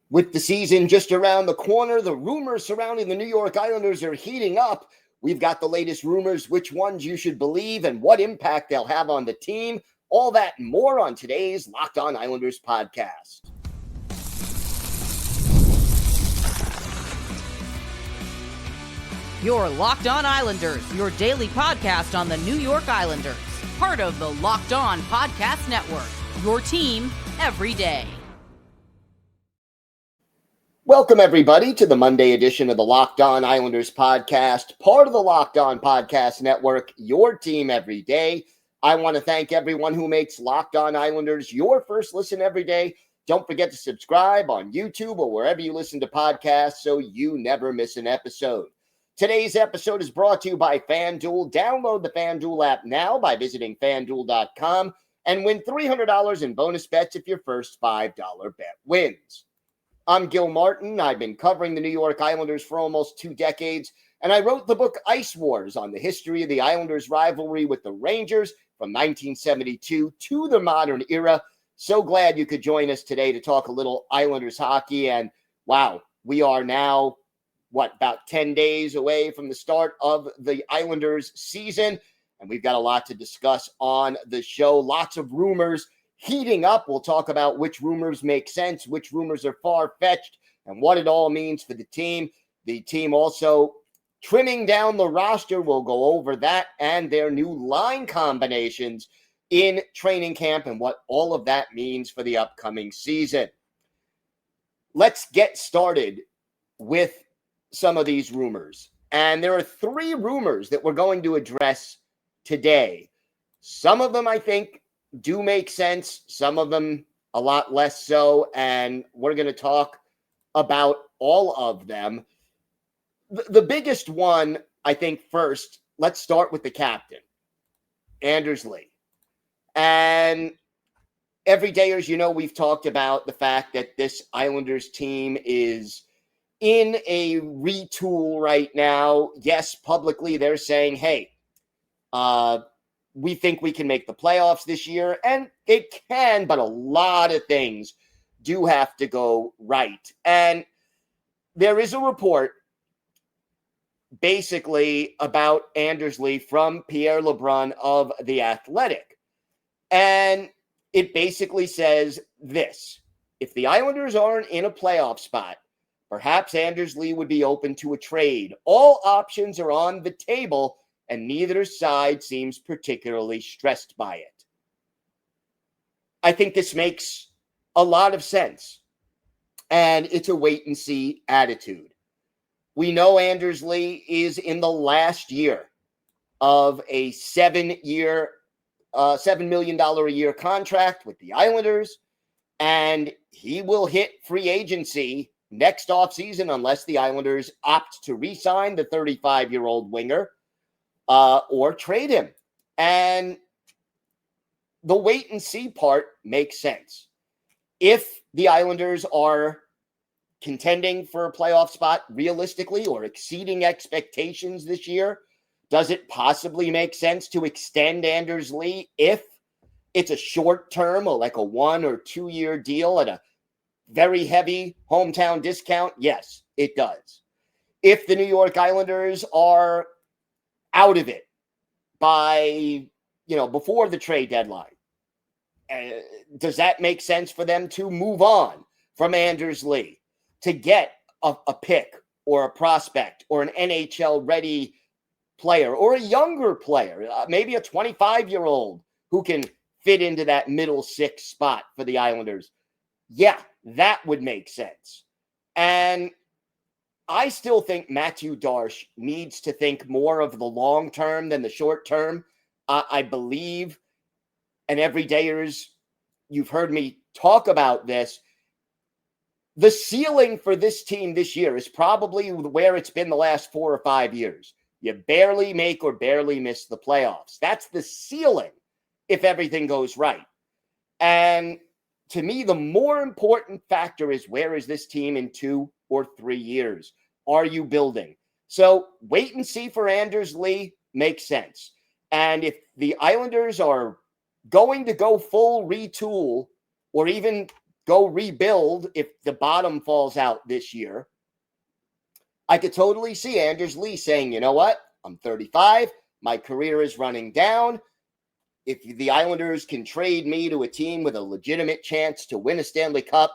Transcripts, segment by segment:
With the season just around the corner, the rumors surrounding the New York Islanders are heating up. We've got the latest rumors, which ones you should believe, and what impact they'll have on the team. All that and more on today's Locked On Islanders podcast. You're Locked On Islanders, your daily podcast on the New York Islanders. Part of the Locked On Podcast Network, your team every day. Welcome, everybody, to the Monday edition of the Locked On Islanders podcast, part of the Locked On Podcast Network, your team every day. I want to thank everyone who makes Locked On Islanders your first listen every day. Don't forget to subscribe on YouTube or wherever you listen to podcasts so you never miss an episode. Today's episode is brought to you by FanDuel. Download the FanDuel app now by visiting FanDuel.com and win $300 in bonus bets if your first $5 bet wins. I'm Gil Martin. I've been covering the New York Islanders for almost 2 decades, and I wrote the book Ice Wars on the history of the Islanders' rivalry with the Rangers from 1972 to the modern era. So glad you could join us today to talk a little Islanders hockey. And wow, we are now, about 10 days away from the start of the Islanders season, and we've got a lot to discuss on the show. Lots of rumors heating up. We'll talk about which rumors make sense, which rumors are far-fetched, and what it all means for the team. The team also trimming down the roster. We'll go over that and their new line combinations in training camp and what all of that means for the upcoming season. Let's get started with some of these rumors. And there are 3 rumors that we're going to address today. Some of them, I think, do make sense. Some of them a lot less so. And we're going to talk about all of them. The biggest one, I think, first, let's start with the captain, Anders Lee. And everydayers, we've talked about the fact that this Islanders team is in a retool right now. Yes, publicly they're saying, hey, we think we can make the playoffs this year, and it can, but a lot of things do have to go right. And there is a report basically about Anders Lee from Pierre LeBrun of The Athletic. And it basically says this: if the Islanders aren't in a playoff spot, perhaps Anders Lee would be open to a trade. All options are on the table, and neither side seems particularly stressed by it. I think this makes a lot of sense, and it's a wait-and-see attitude. We know Anders Lee is in the last year of a 7-year, $7 million a year contract with the Islanders, and he will hit free agency next offseason unless the Islanders opt to re-sign the 35-year-old winger or trade him. And the wait-and-see part makes sense. If the Islanders are contending for a playoff spot realistically or exceeding expectations this year, does it possibly make sense to extend Anders Lee if it's a short term or like a 1 or 2 year deal at a very heavy hometown discount? Yes, it does. If the New York Islanders are out of it by, before the trade deadline, does that make sense for them to move on from Anders Lee to get a pick or a prospect or an NHL-ready player or a younger player, maybe a 25-year-old who can fit into that middle 6 spot for the Islanders? Yeah, that would make sense. And I still think Matthew Darche needs to think more of the long term than the short term. I believe, and everydayers, you've heard me talk about this, the ceiling for this team this year is probably where it's been the last 4 or 5 years. You barely make or barely miss the playoffs. That's the ceiling if everything goes right. And to me, the more important factor is, where is this team in 2 or 3 years? Are you building? So wait and see for Anders Lee makes sense. And if the Islanders are going to go full retool or even go rebuild if the bottom falls out this year, I could totally see Anders Lee saying, you know what? I'm 35. My career is running down. If the Islanders can trade me to a team with a legitimate chance to win a Stanley Cup,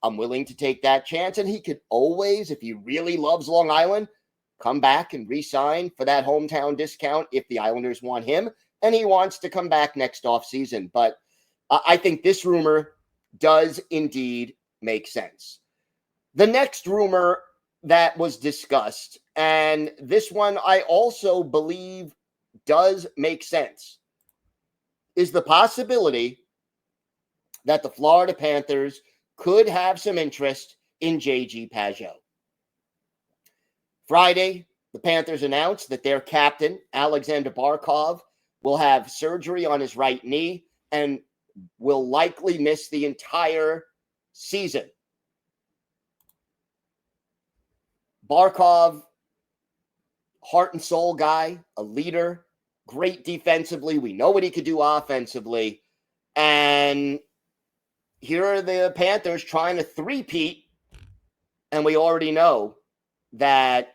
I'm willing to take that chance. And he could always, if he really loves Long Island, come back and re-sign for that hometown discount if the Islanders want him. And he wants to come back next offseason. But I think this rumor does indeed make sense. The next rumor that was discussed, and this one I also believe does make sense, is the possibility that the Florida Panthers could have some interest in J.G. Pageau. Friday, the Panthers announced that their captain, Alexander Barkov, will have surgery on his right knee and will likely miss the entire season. Barkov, heart and soul guy, a leader, great defensively. We know what he could do offensively. And here are the Panthers trying to three-peat. And we already know that,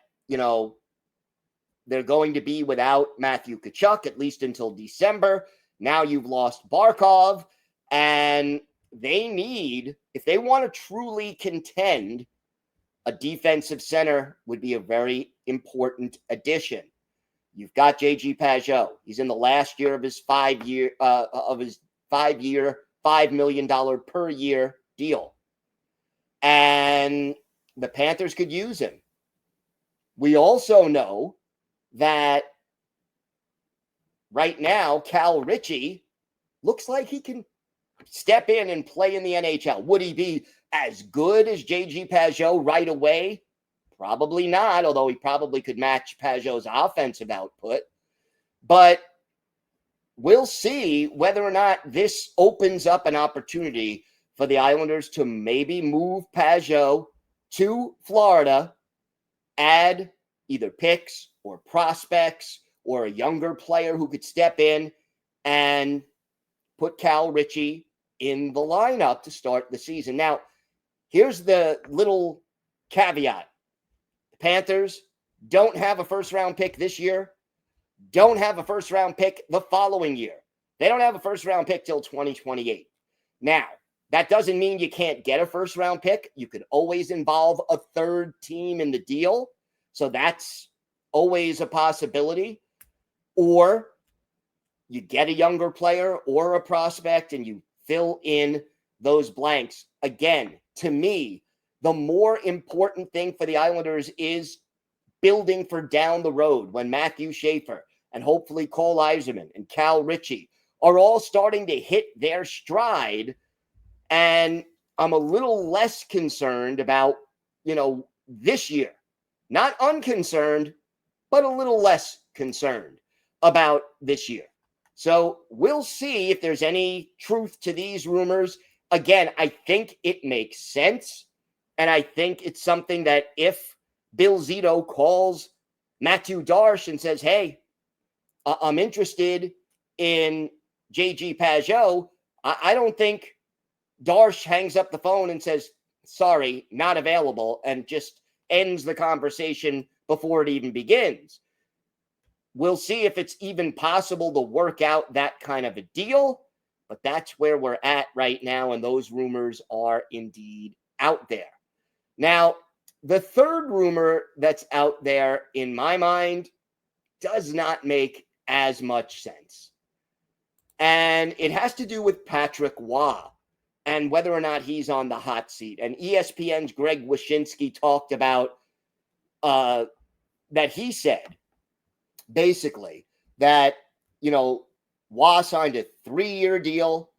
they're going to be without Matthew Tkachuk, at least until December. Now you've lost Barkov. And they need, if they want to truly contend, a defensive center would be a very important addition. You've got J.G. Pageau. He's in the last year of his $5 million per year deal. And the Panthers could use him. We also know that right now, Cal Ritchie looks like he can step in and play in the NHL. Would he be as good as J.G. Pageau right away? Probably not, although he probably could match Pageau's offensive output. But we'll see whether or not this opens up an opportunity for the Islanders to maybe move Pageau to Florida, add either picks or prospects or a younger player who could step in and put Cal Ritchie in the lineup to start the season. Now, here's the little caveat. The Panthers don't have a first-round pick this year, don't have a first-round pick the following year. They don't have a first-round pick till 2028. Now, that doesn't mean you can't get a first-round pick. You could always involve a third team in the deal, so that's always a possibility. Or you get a younger player or a prospect and you fill in those blanks. Again, to me, the more important thing for the Islanders is building for down the road when Matthew Schaefer and hopefully Cole Yzerman and Cal Ritchie are all starting to hit their stride. And I'm a little less concerned about, this year. Not unconcerned, but a little less concerned about this year. So we'll see if there's any truth to these rumors. Again, I think it makes sense. And I think it's something that if Bill Zito calls Matthew Darche and says, hey, I'm interested in J.G. Pageau, I don't think Darche hangs up the phone and says, sorry, not available, and just ends the conversation before it even begins. We'll see if it's even possible to work out that kind of a deal, but that's where we're at right now, and those rumors are indeed out there. Now, the third rumor that's out there, in my mind, does not make as much sense. And it has to do with Patrick Roy and whether or not he's on the hot seat. And ESPN's Greg Wyshynski talked about that he said, basically, that, Roy signed a 3-year deal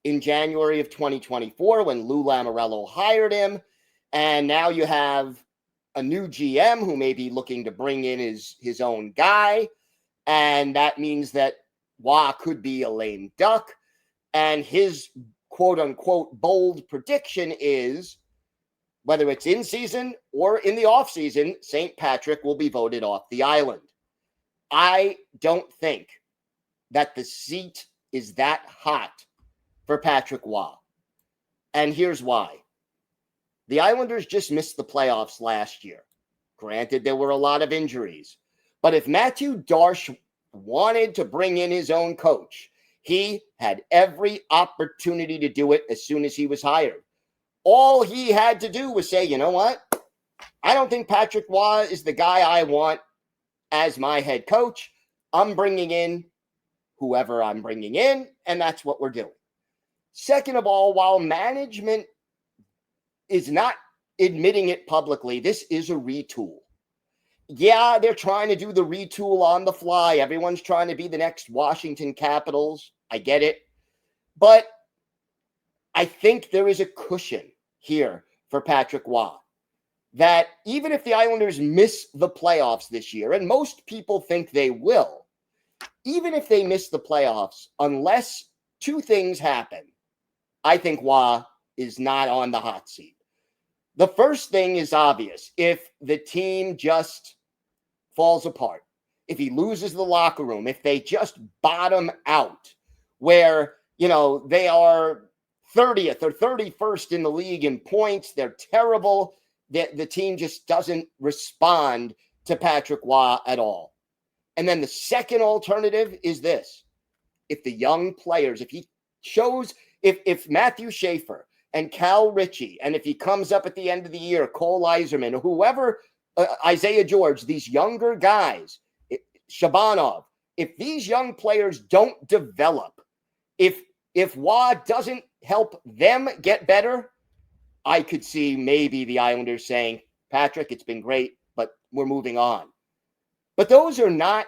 in January of 2024 when Lou Lamoriello hired him. And now you have a new GM who may be looking to bring in his own guy. And that means that Roy could be a lame duck. And his quote-unquote bold prediction is, whether it's in season or in the off-season, St. Patrick will be voted off the island. I don't think that the seat is that hot for Patrick Roy. And here's why. The Islanders just missed the playoffs last year. Granted, there were a lot of injuries. But if Matthew Darche wanted to bring in his own coach, he had every opportunity to do it as soon as he was hired. All he had to do was say, you know what? I don't think Patrick Roy is the guy I want as my head coach. I'm bringing in whoever I'm bringing in, and that's what we're doing. Second of all, while management is not admitting it publicly, this is a retool. Yeah, they're trying to do the retool on the fly. Everyone's trying to be the next Washington Capitals. I get it. But I think there is a cushion here for Patrick Roy that even if the Islanders miss the playoffs this year, and most people think they will, even if they miss the playoffs, unless two things happen, I think Roy is not on the hot seat. The first thing is obvious. If the team just falls apart, if he loses the locker room, if they just bottom out where, they are 30th or 31st in the league in points, they're terrible, the team just doesn't respond to Patrick Roy at all. And then the second alternative is this. If the young players, if Matthew Schaefer and Cal Ritchie, and if he comes up at the end of the year, Cole Yzerman, whoever, Isaiah George, these younger guys, Shabanov, if these young players don't develop, if Roy doesn't help them get better, I could see maybe the Islanders saying, Patrick, it's been great, but we're moving on. But those are not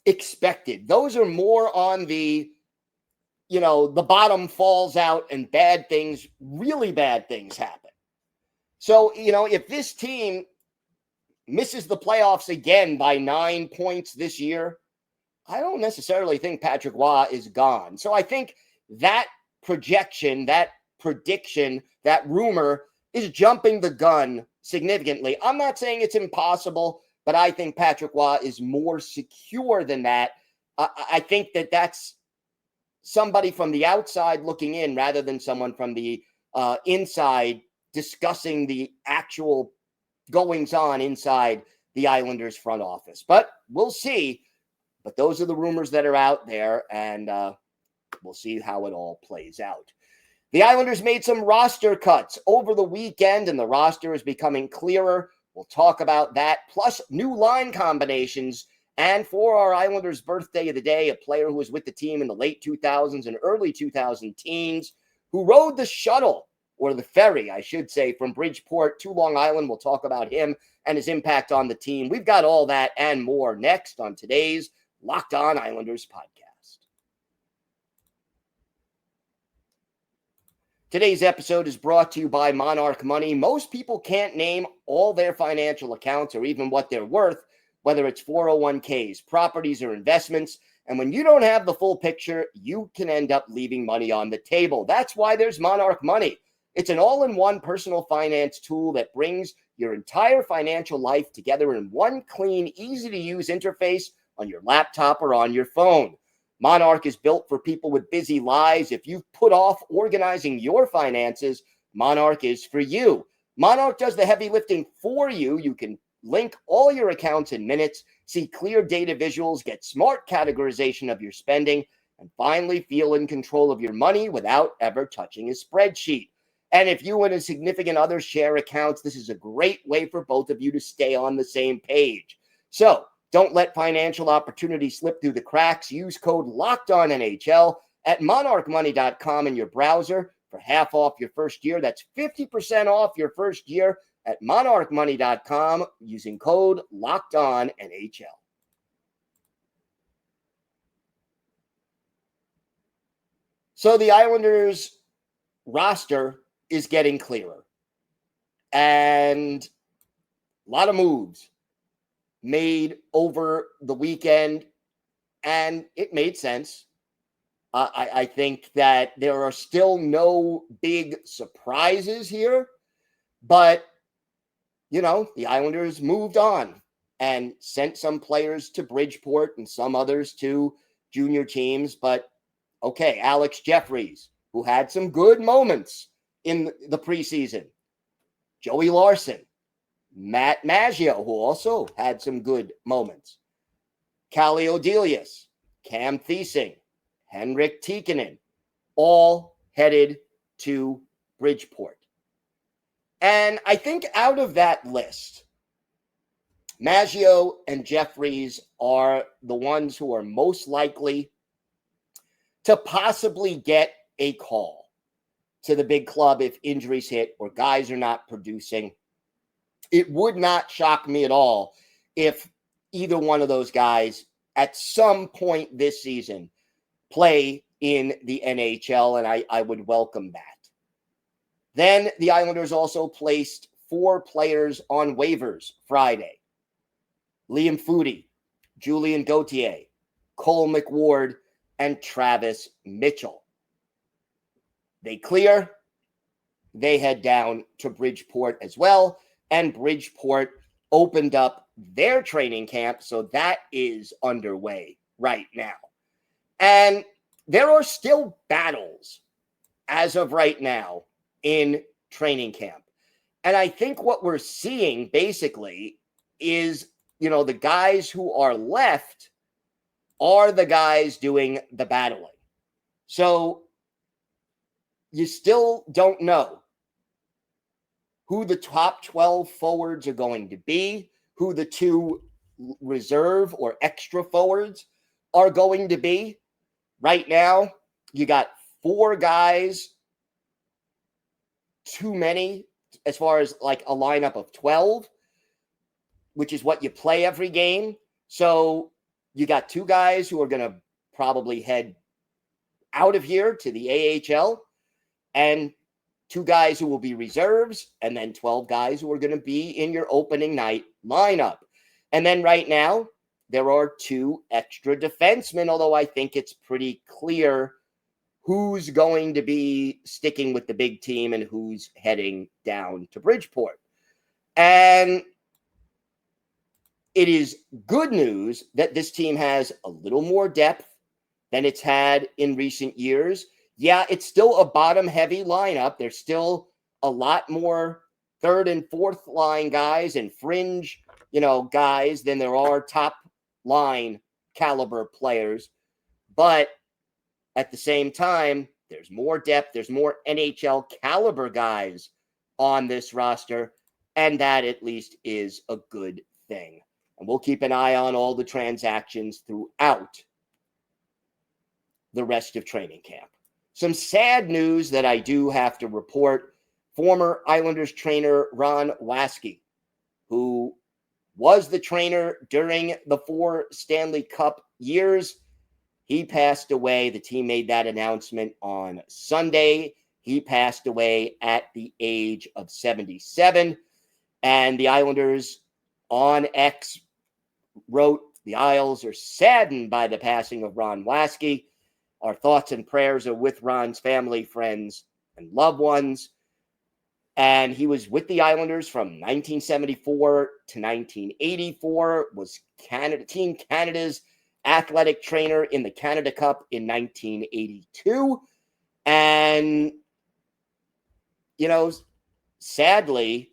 expected. Those are more on the bottom falls out and really bad things happen. So, if this team misses the playoffs again by 9 points this year, I don't necessarily think Patrick Roy is gone. So I think that projection, that prediction, that rumor is jumping the gun significantly. I'm not saying it's impossible, but I think Patrick Roy is more secure than that. I think that's somebody from the outside looking in rather than someone from the inside discussing the actual goings-on inside the Islanders front office. But we'll see. But those are the rumors that are out there, and we'll see how it all plays out. The Islanders made some roster cuts over the weekend, and the roster is becoming clearer. We'll talk about that, plus new line combinations. And for our Islanders' birthday of the day, a player who was with the team in the late 2000s and early 2000 teens, who rode the shuttle, or the ferry, I should say, from Bridgeport to Long Island. We'll talk about him and his impact on the team. We've got all that and more next on today's Locked On Islanders podcast. Today's episode is brought to you by Monarch Money. Most people can't name all their financial accounts or even what they're worth, whether it's 401ks, properties, or investments. And when you don't have the full picture, you can end up leaving money on the table. That's why there's Monarch Money. It's an all-in-one personal finance tool that brings your entire financial life together in one clean, easy-to-use interface on your laptop or on your phone. Monarch is built for people with busy lives. If you've put off organizing your finances, Monarch is for you. Monarch does the heavy lifting for you. You can link all your accounts in minutes, see clear data visuals, get smart categorization of your spending, and finally feel in control of your money without ever touching a spreadsheet. And if you and a significant other share accounts, this is a great way for both of you to stay on the same page. So don't let financial opportunities slip through the cracks. Use code LOCKEDONNHL at monarchmoney.com in your browser for half off your first year. That's 50% off your first year at monarchmoney.com using code LOCKEDONNHL. So the Islanders roster is getting clearer, and a lot of moves made over the weekend, and it made sense. I think that there are still no big surprises here, but, the Islanders moved on and sent some players to Bridgeport and some others to junior teams. But, okay, Alex Jeffries, who had some good moments in the preseason. Joey Larson, Matt Maggio, who also had some good moments. Callie Odelius, Cam Thiesing, Henrik Tikkanen, all headed to Bridgeport. And I think out of that list, Maggio and Jeffries are the ones who are most likely to possibly get a call to the big club if injuries hit or guys are not producing. It would not shock me at all if either one of those guys at some point this season play in the NHL, and I would welcome that. Then the Islanders also placed 4 players on waivers Friday. Liam Foudy, Julian Gauthier, Cole McWard, and Travis Mitchell. They clear, they head down to Bridgeport as well, and Bridgeport opened up their training camp, so that is underway right now. And there are still battles as of right now in training camp. And I think what we're seeing basically is, the guys who are left are the guys doing the battling. So you still don't know who the top 12 forwards are going to be, who the 2 reserve or extra forwards are going to be. Right now, you got 4 guys too many as far as like a lineup of 12, which is what you play every game. So you got 2 guys who are going to probably head out of here to the AHL, and 2 guys who will be reserves, and then 12 guys who are going to be in your opening night lineup. And then right now, there are 2 extra defensemen, although I think it's pretty clear who's going to be sticking with the big team and who's heading down to Bridgeport. And it is good news that this team has a little more depth than it's had in recent years. Yeah, it's still a bottom-heavy lineup. There's still a lot more third and fourth line guys and fringe, guys than there are top line caliber players. But at the same time, there's more depth. There's more NHL caliber guys on this roster, and that at least is a good thing. And we'll keep an eye on all the transactions throughout the rest of training camp. Some sad news that I do have to report. Former Islanders trainer Ron Waski, who was the trainer during the 4 Stanley Cup years, he passed away. The team made that announcement on Sunday. He passed away at the age of 77. And the Islanders on X wrote, "The Isles are saddened by the passing of Ron Waski. Our thoughts and prayers are with Ron's family, friends, and loved ones." And he was with the Islanders from 1974 to 1984, was Team Canada's athletic trainer in the Canada Cup in 1982. And, sadly,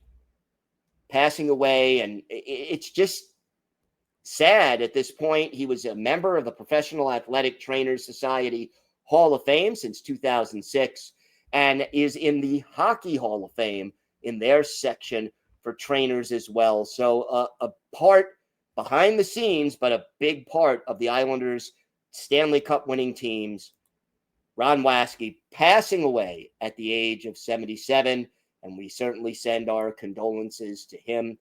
passing away, and it's just sad at this point. He was a member of the Professional Athletic Trainers Society Hall of Fame since 2006 and is in the Hockey Hall of Fame in their section for trainers as well. So a part behind the scenes, but a big part of the Islanders' Stanley Cup winning teams. Ron Waski passing away at the age of 77, and we certainly send our condolences to him,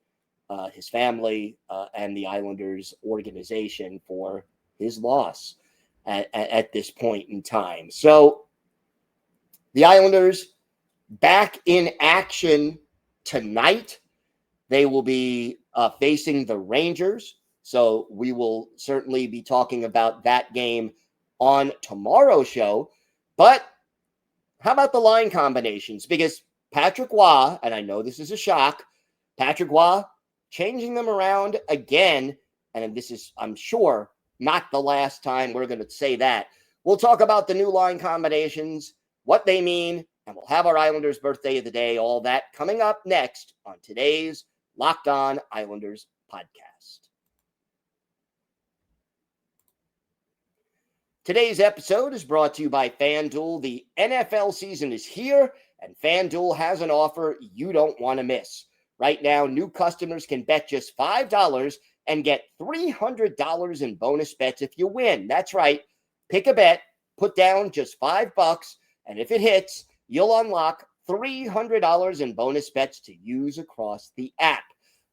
his family, and the Islanders organization for his loss at this point in time. So the Islanders back in action tonight. They will be facing the Rangers. So we will certainly be talking about that game on tomorrow's show. But how about the line combinations? Because Patrick Roy, and I know this is a shock, Patrick Roy changing them around again. And this is, I'm sure, not the last time we're going to say that. We'll talk about the new line combinations, what they mean, And we'll have our Islanders birthday of the day, all that coming up next on today's Locked On Islanders podcast. Today's episode is brought to you by FanDuel. The NFL season is here, and FanDuel has an offer you don't want to miss. Right now, new customers can bet just $5 and get $300 in bonus bets if you win. That's right. Pick a bet, put down just $5, and if it hits, you'll unlock $300 in bonus bets to use across the app.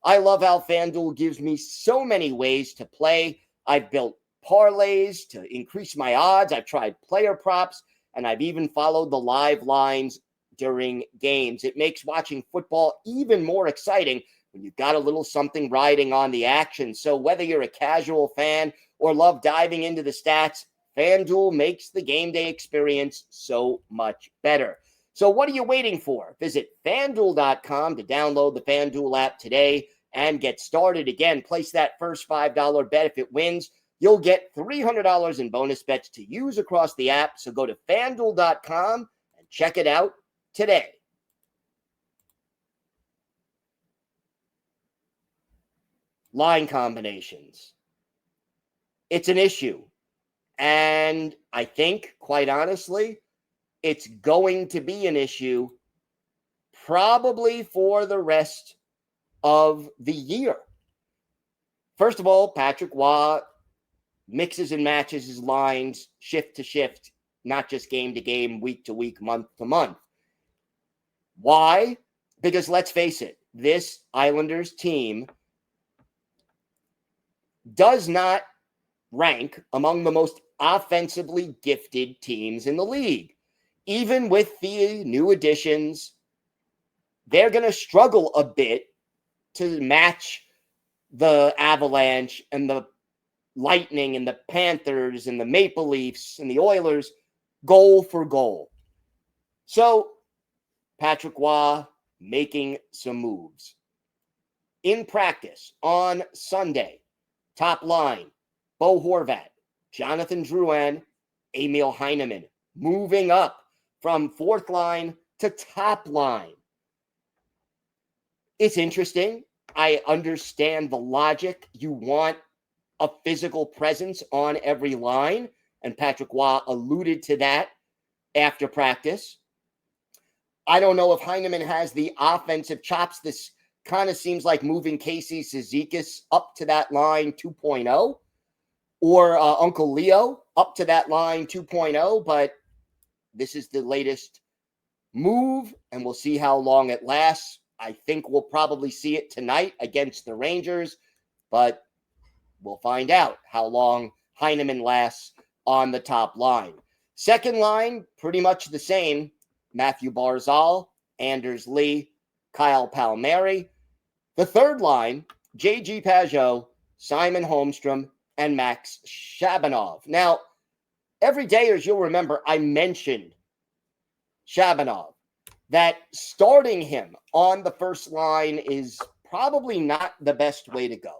I love how FanDuel gives me so many ways to play. I've built parlays to increase my odds. I've tried player props, and I've even followed the live lines during games. It makes watching football even more exciting when you've got a little something riding on the action. So whether you're a casual fan or love diving into the stats, FanDuel makes the game day experience so much better. So what are you waiting for? Visit FanDuel.com to download the FanDuel app today and get started. Again, place that first $5 bet. If it wins, you'll get $300 in bonus bets to use across the app. So go to FanDuel.com and check it out today. Line combinations. It's an issue. And I think, quite honestly, it's going to be an issue probably for the rest of the year. First of all, Patrick Roy mixes and matches his lines shift to shift, not just game to game, week to week, month to month. Why? Because let's face it, this Islanders team does not rank among the most offensively gifted teams in the league. Even with the new additions, they're going to struggle a bit to match the Avalanche and the Lightning and the Panthers and the Maple Leafs and the Oilers goal for goal. So Patrick Roy making some moves. In practice on Sunday, top line, Bo Horvat, Jonathan Drouin, Emil Heineman, moving up from fourth line to top line. It's interesting. I understand the logic. You want a physical presence on every line, and Patrick Roy alluded to that after practice. I don't know if Heineman has the offensive chops. This kind of seems like moving Casey Cizikas up to that line 2.0, or Uncle Leo up to that line 2.0, but this is the latest move, and we'll see how long it lasts. I think we'll probably see it tonight against the Rangers, but we'll find out how long Heineman lasts on the top line. Second line, pretty much the same. Matthew Barzal, Anders Lee, Kyle Palmieri. The third line, J.G. Pageau, Simon Holmstrom, and Max Shabanov. Now, every day, as you'll remember, I mentioned Shabanov, that starting him on the first line is probably not the best way to go.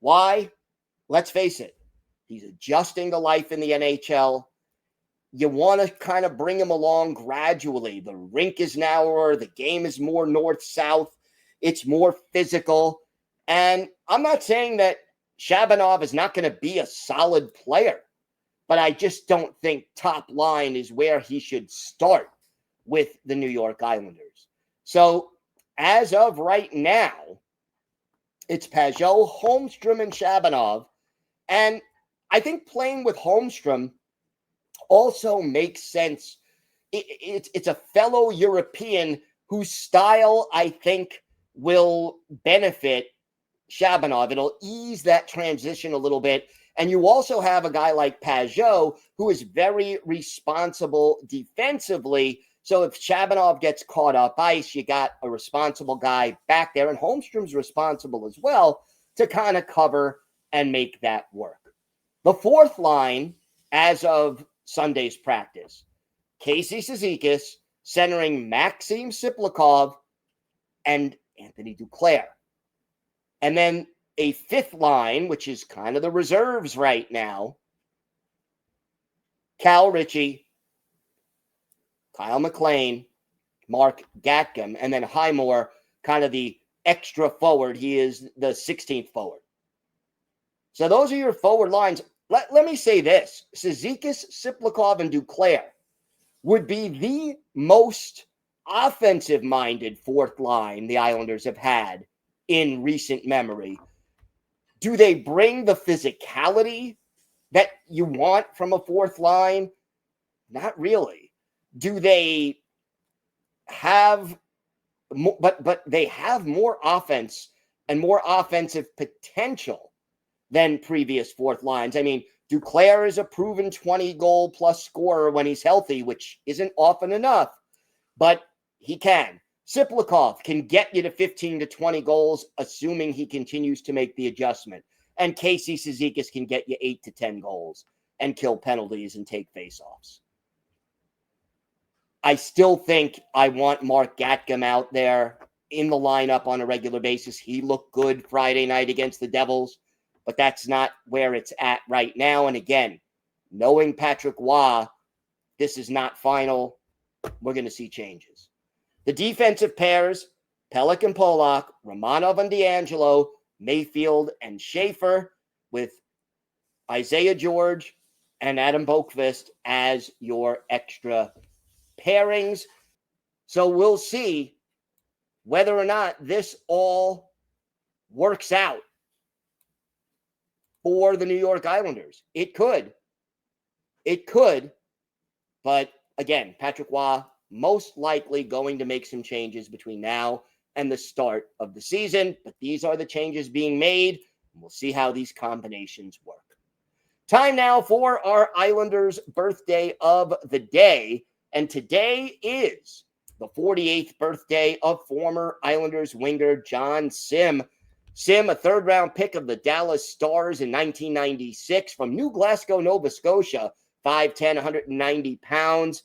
Why? Let's face it. He's adjusting to life in the NHL. You want to kind of bring him along gradually. The rink is narrower. The game is more north-south. It's more physical. And I'm not saying that Shabanov is not going to be a solid player, but I just don't think top line is where he should start with the New York Islanders. So as of right now, it's Pageau, Holmstrom, and Shabanov. And I think playing with Holmstrom also makes sense. It's a fellow European whose style, I think, will benefit Shabanov. It'll ease that transition a little bit. And you also have a guy like Pageau who is very responsible defensively. So if Shabanov gets caught up ice, you got a responsible guy back there. And Holmstrom's responsible as well to kind of cover and make that work. The fourth line, as of Sunday's practice, Casey Cizikas centering Maxim Siplikov and Anthony Duclair. And then a fifth line, which is kind of the reserves right now, Cal Ritchie, Kyle McLean, Mark Gatcom, and then Highmore, kind of the extra forward. He is the 16th forward. So those are your forward lines. Let me say this. Cizikas, Siplikov, and Duclair would be the most offensive-minded fourth line the Islanders have had in recent memory. Do they bring the physicality that you want from a fourth line? Not really. Do they have more, but they have more offense and more offensive potential than previous fourth lines. I mean, Duclair is a proven 20-goal-plus scorer when he's healthy, which isn't often enough, but he can. Siplikov can get you to 15 to 20 goals, assuming he continues to make the adjustment. And Casey Cizikas can get you 8 to 10 goals and kill penalties and take faceoffs. I still think I want Mark Gatcom out there in the lineup on a regular basis. He looked good Friday night against the Devils, but that's not where it's at right now. And again, knowing Patrick Waugh, this is not final. We're going to see changes. The defensive pairs, Pelech and Polak, Romanov and D'Angelo, Mayfield and Schaefer, with Isaiah George and Adam Boqvist as your extra pairings. So we'll see whether or not this all works out for the New York Islanders. It could. But again, Patrick Waugh most likely going to make some changes between now and the start of the season. But these are the changes being made, and we'll see how these combinations work. Time now for our Islanders' birthday of the day. And today is the 48th birthday of former Islanders winger John Sim. Sim, a third-round pick of the Dallas Stars in 1996 from New Glasgow, Nova Scotia, 5'10", 190 pounds.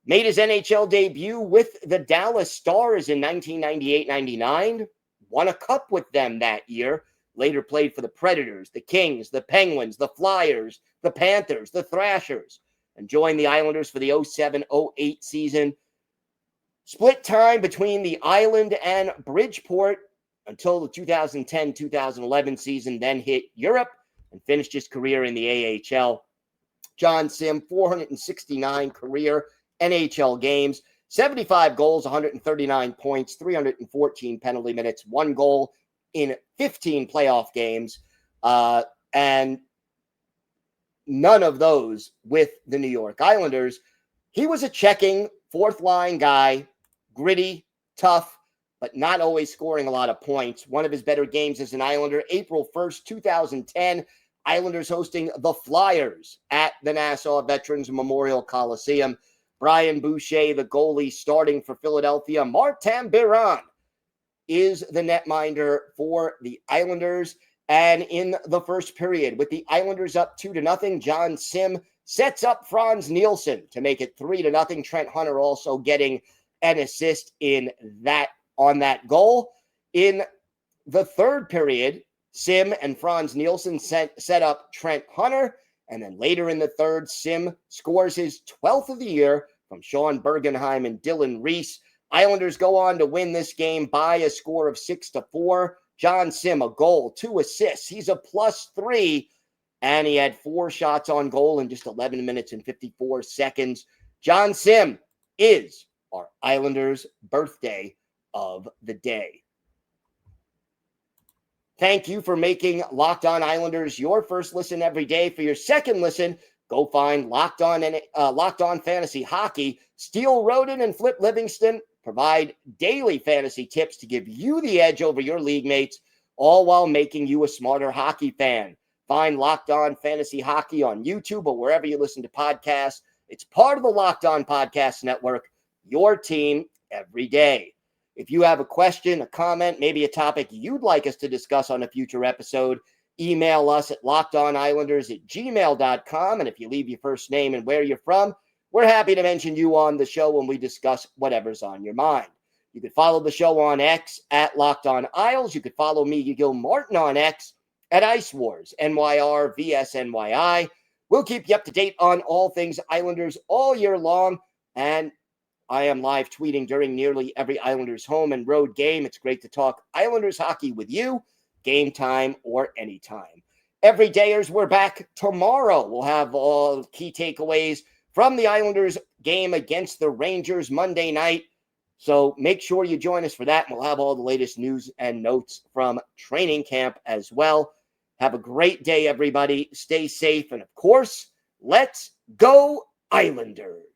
Made his NHL debut with the Dallas Stars in 1998-99. Won a cup with them that year. Later played for the Predators, the Kings, the Penguins, the Flyers, the Panthers, the Thrashers, and joined the Islanders for the 07-08 season. Split time between the Island and Bridgeport until the 2010-2011 season, then hit Europe and finished his career in the AHL. John Sim, 469 career NHL games, 75 goals, 139 points, 314 penalty minutes, 1 goal in 15 playoff games, and none of those with the New York Islanders. He was a checking fourth-line guy, gritty, tough, but not always scoring a lot of points. One of his better games as an Islander, April 1st, 2010, Islanders hosting the Flyers at the Nassau Veterans Memorial Coliseum. Brian Boucher, the goalie, starting for Philadelphia. Martin Biron is the netminder for the Islanders. And in the first period, with the Islanders up 2-0, John Sim sets up Franz Nielsen to make it 3-0. Trent Hunter also getting an assist on that goal. In the third period, Sim and Franz Nielsen set up Trent Hunter. And then later in the third, Sim scores his 12th of the year from Sean Bergenheim and Dylan Reese. Islanders go on to win this game by a score of 6-4. John Sim, a goal, 2 assists. He's a +3, and he had 4 shots on goal in just 11 minutes and 54 seconds. John Sim is our Islanders' birthday of the day. Thank you for making Locked On Islanders your first listen every day. For your second listen, go find Locked On Fantasy Hockey. Steele Roden and Flip Livingston provide daily fantasy tips to give you the edge over your league mates, all while making you a smarter hockey fan. Find Locked On Fantasy Hockey on YouTube or wherever you listen to podcasts. It's part of the Locked On Podcast Network, your team every day. If you have a question, a comment, maybe a topic you'd like us to discuss on a future episode, email us at lockedonislanders@gmail.com. And if you leave your first name and where you're from, we're happy to mention you on the show when we discuss whatever's on your mind. You can follow the show on X at Locked On Isles. You could follow me, Gil Martin, on X at Ice Wars, NYR VSNYI. We'll keep you up to date on all things Islanders all year long. And I am live tweeting during nearly every Islanders home and road game. It's great to talk Islanders hockey with you, game time or anytime. Everydayers, we're back tomorrow. We'll have all key takeaways from the Islanders game against the Rangers Monday night. So make sure you join us for that. And we'll have all the latest news and notes from training camp as well. Have a great day, everybody. Stay safe. And of course, let's go Islanders.